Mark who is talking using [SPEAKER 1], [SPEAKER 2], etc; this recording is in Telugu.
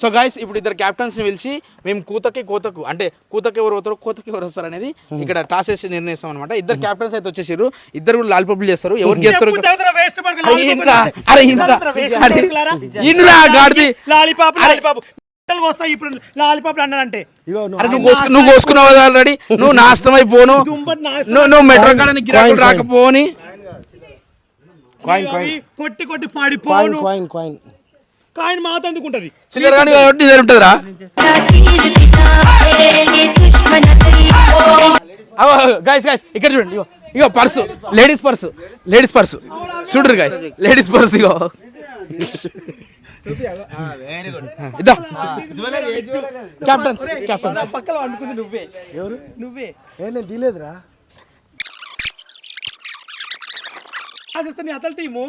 [SPEAKER 1] సో గైస్ ఇప్పుడు ఇద్దరు క్యాప్టెన్స్ ని పిలిచి మేము కోతకు అంటే కూతకి ఎవరు పోతారు కోతకి ఎవరు వస్తారు అనేది ఇక్కడ టాస్ వేసి నిర్ణయిస్తాం అనమాట. ఇద్దరు క్యాప్టెన్స్ అయితే వచ్చేసారు, ఇద్దరు కూడా లాలిపాపులు చేస్తారు. ఎవరు చేస్తారు నువ్వు కోసుకున్నావు ఆల్రెడీ, నువ్వు నాశనం అయిపోను, నువ్వు మెట్రో కాడ గిరాకులు రాకపోని
[SPEAKER 2] కొట్టి కొట్టి పాడిపోను కాయిన్ మాత అందుకుంటది
[SPEAKER 1] చిల్లర కానీ కాబట్టి ఉంటుందిరా. గైస్ ఇక్కడ చూడండి, ఇగో పర్సు, లేడీస్ పర్సు చూడరు గైస్, లేడీస్ పర్సు ఇగో ఇద్దా క్యాప్టెన్స్
[SPEAKER 2] పక్కన అనుకుంది నువ్వే
[SPEAKER 3] నేను తీలేదురా
[SPEAKER 2] అతల టీము